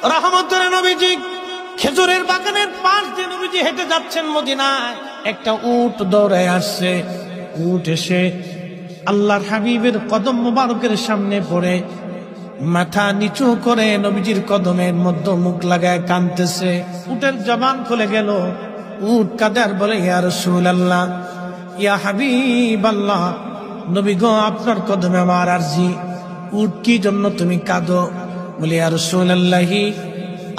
রহমতের নবীজি খেজুরের বাগানের পাশ দিয়ে নবীজি হেঁটে যাচ্ছেন মদিনায়। একটা উট দৌড়ে আসছে। উট এসে আল্লাহর হাবিবের কদম মোবারকের সামনে পড়ে মাথা নিচু করে নবীজির কদমের মধ্যে মুখ লাগায় কাঁদতেছে। উটের জবান খুলে গেল। উট কাঁদে আর বলে, ইয়া রাসূলুল্লাহ, ইয়া হাবিবাল্লাহ, নবী গো, আপনার কদমে আমার আরজি। উট কি জন্য তুমি কাঁদো? বলে, ইয়া রাসূলুল্লাহ,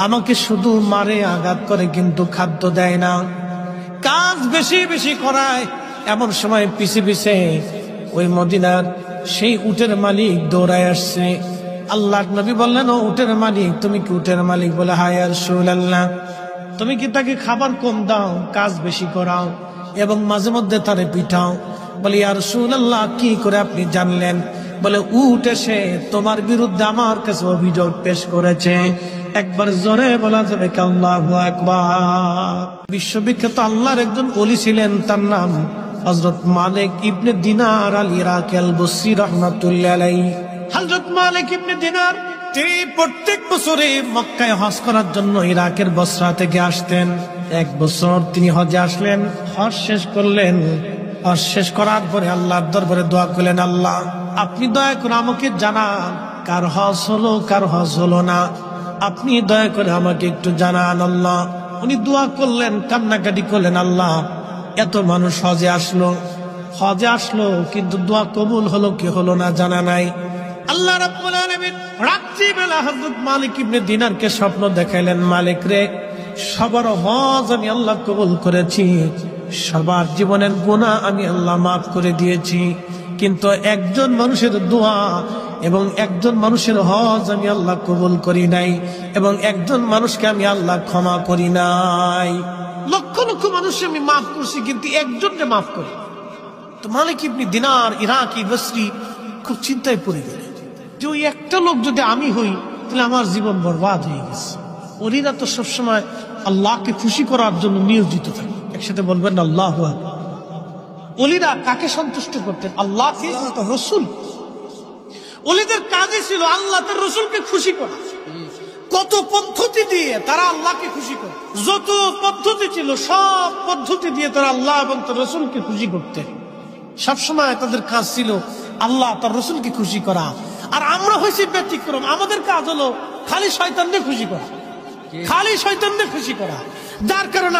আমাকে শুধু মারে, আঘাত করে, কিন্তু খাদ্য দেয় না, কাজ বেশি বেশি করায়। এমন সময় পিছে পিছে ওই মদিনার সেই উটের মালিক দৌড়ায় আসছে। আল্লাহর নবী বললেন, ও উটের মালিক, তুমি কি উটের মালিক? বলে, হ্যাঁ ইয়া রাসূলুল্লাহ। তুমি কি তাকে খাবার কম দাও, কাজ বেশি করাও এবং মাঝে মধ্যে তারে পিঠাও? বলে, ইয়া রাসূলুল্লাহ, কি করে আপনি জানলেন? বলে, উট এসে তোমার বিরুদ্ধে আমার কাছে অভিযোগ পেশ করেছে। একবার জোরে বলা যাবে কি আল্লাহু আকবার? বিশ্ববিখ্যাত আল্লাহর একজন ওলি ছিলেন, তার নাম হযরত মালিক ইবনে দিনার আল ইরাকি আল বসরি রাহমাতুল্লাহ আলাইহি। হযরত মালিক ইবনে দিনার তিনি প্রত্যেক বছরে মক্কায় হজ করার জন্য ইরাকের বসরা থেকে আসতেন। এক বছর তিনি হজে আসলেন, হজ শেষ করলেন। হজ শেষ করার পরে আল্লাহর দরবারে দোয়া করলেন, আল্লাহ, আপনি দয়া করে আমাকে জানান কার হজ হলো, কার হজ হলো না। আপনি দয়া করে আমাকে একটু জানান আল্লাহ। উনি দোয়া করলেন, কান্নাকাটি করলেন, আল্লাহ, এত মানুষ হজে আসলো, কিন্তু দোয়া কবুল হলো কি হলো না জানা নাই। আল্লাহ রাব্বুল আলামিন রাত্রিবেলা হযরত মালিক ইবনে দিনারকে স্বপ্ন দেখাইলেন, মালিক রে, সবার হজ আমি আল্লাহ কবুল করেছি, সবার জীবনের গুনাহ আমি আল্লাহ মাফ করে দিয়েছি, কিন্তু একজন মানুষের দোয়া এবং একজন মানুষের হজ আমি আল্লাহ কবুল করি নাই, এবং একজন মানুষকে আমি আল্লাহ ক্ষমা করি নাই। লক্ষ লক্ষ মানুষ আমি মাফ করছি, কিন্তু একজনকে মাফ করি। তো মালিক ইবনে দিনার ইরাকি বসরি খুব চিন্তায় পড়ে গেলেন যে ওই একটা লোক যদি আমি হই, তাহলে আমার জীবন বরবাদ হয়ে গেছে। ওলিরা তো সবসময় আল্লাহকে খুশি করার জন্য নিয়োজিত থাকে। একসাথে বলবেন আল্লাহু আকবার। ওলিরা কাকে সন্তুষ্ট করতেন? আল্লাহকে, রসুল। ওলিদের কাজই ছিল আল্লাহ তার রসুলকে খুশি করা। কত পদ্ধতি দিয়ে তারা আল্লাহকে খুশি করে, যত পদ্ধতি ছিল সব পদ্ধতি দিয়ে তারা আল্লাহ এবং তার রসুলকে খুশি করতেন। সবসময় তাদের কাজ ছিল আল্লাহ তার রসুলকে খুশি করা। আর আমরা হয়েছি ব্যতিক্রম। আমাদের কাজ হলো খালি শয়তানদের খুশি করা, যার কারণে